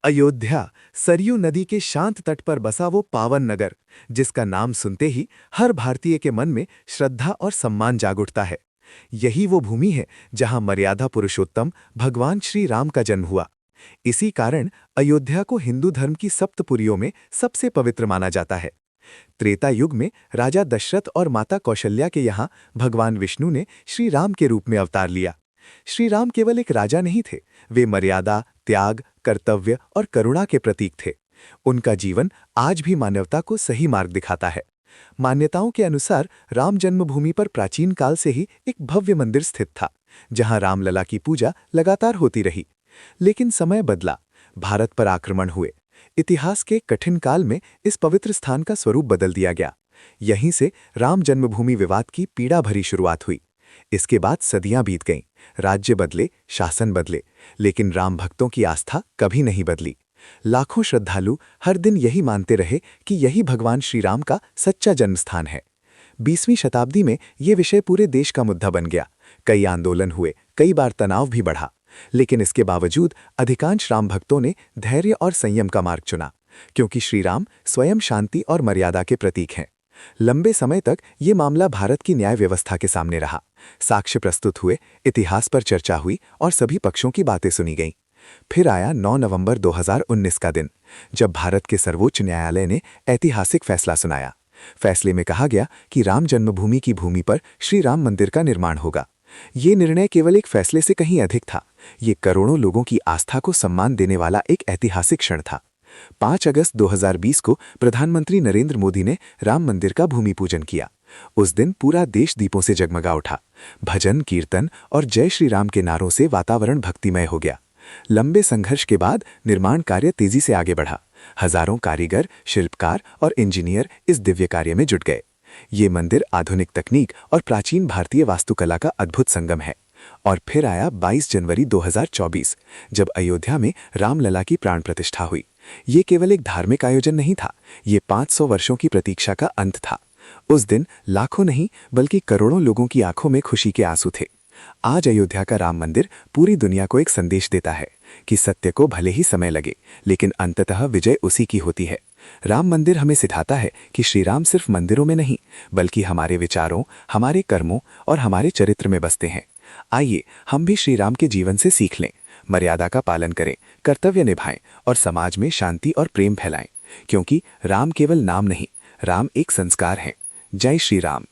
अयोध्या, सरयू नदी के शांत तट पर बसा वो पावन नगर, जिसका नाम सुनते ही हर भारतीय के मन में श्रद्धा और सम्मान जाग उठता है। यही वो भूमि है जहां मर्यादा पुरुषोत्तम भगवान श्री राम का जन्म हुआ। इसी कारण अयोध्या को हिंदू धर्म की सप्तपुरियों में सबसे पवित्र माना जाता है। त्रेता युग में राजा दशरथ और माता कौशल्या के यहाँ भगवान विष्णु ने श्री राम के रूप में अवतार लिया। श्री राम केवल एक राजा नहीं थे, वे मर्यादा, त्याग, कर्तव्य और करुणा के प्रतीक थे। उनका जीवन आज भी मानवता को सही मार्ग दिखाता है। मान्यताओं के अनुसार राम जन्मभूमि पर प्राचीन काल से ही एक भव्य मंदिर स्थित था, जहां रामलला की पूजा लगातार होती रही। लेकिन समय बदला, भारत पर आक्रमण हुए। इतिहास के कठिन काल में इस पवित्र स्थान का स्वरूप बदल दिया गया। यहीं से राम जन्मभूमि विवाद की पीड़ा भरी शुरुआत हुई। इसके बाद सदियां बीत गईं, राज्य बदले, शासन बदले, लेकिन राम भक्तों की आस्था कभी नहीं बदली। लाखों श्रद्धालु हर दिन यही मानते रहे कि यही भगवान श्री राम का सच्चा जन्मस्थान है। 20वीं शताब्दी में ये विषय पूरे देश का मुद्दा बन गया। कई आंदोलन हुए, कई बार तनाव भी बढ़ा, लेकिन इसके बावजूद अधिकांश राम भक्तों ने धैर्य और संयम का मार्ग चुना, क्योंकि श्री राम स्वयं शांति और मर्यादा के प्रतीक हैं। लंबे समय तक ये मामला भारत की न्याय व्यवस्था के सामने रहा। साक्ष्य प्रस्तुत हुए, इतिहास पर चर्चा हुई और सभी पक्षों की बातें सुनी गईं। फिर आया 9 नवंबर 2019 का दिन, जब भारत के सर्वोच्च न्यायालय ने ऐतिहासिक फैसला सुनाया। फैसले में कहा गया कि राम जन्मभूमि की भूमि पर श्री राम मंदिर का निर्माण होगा। ये निर्णय केवल एक फैसले से कहीं अधिक था। ये करोड़ों लोगों की आस्था को सम्मान देने वाला एक ऐतिहासिक क्षण था। 5 अगस्त 2020 को प्रधानमंत्री नरेंद्र मोदी ने राम मंदिर का भूमि पूजन किया। उस दिन पूरा देश दीपों से जगमगा उठा। भजन, कीर्तन और जय श्री राम के नारों से वातावरण भक्तिमय हो गया। लंबे संघर्ष के बाद निर्माण कार्य तेजी से आगे बढ़ा। हजारों कारीगर, शिल्पकार और इंजीनियर इस दिव्य कार्य में जुट गए। ये मंदिर आधुनिक तकनीक और प्राचीन भारतीय वास्तुकला का अद्भुत संगम है। और फिर आया 22 जनवरी 2024, जब अयोध्या में रामलला की प्राण प्रतिष्ठा हुई। ये केवल एक धार्मिक आयोजन नहीं था, ये 500 वर्षों की प्रतीक्षा का अंत था। उस दिन लाखों नहीं बल्कि करोड़ों लोगों की आंखों में खुशी के आंसू थे। आज अयोध्या का राम मंदिर पूरी दुनिया को एक संदेश देता है कि सत्य को भले ही समय लगे, लेकिन अंततः विजय उसी की होती है। राम मंदिर हमें सिखाता है कि श्री राम सिर्फ मंदिरों में नहीं, बल्कि हमारे विचारों, हमारे कर्मों और हमारे चरित्र में बसते हैं। आइए हम भी श्री राम के जीवन से सीख लें, मर्यादा का पालन करें, कर्तव्य निभाएं और समाज में शांति और प्रेम फैलाएं, क्योंकि राम केवल नाम नहीं, राम एक संस्कार है। जय श्री राम।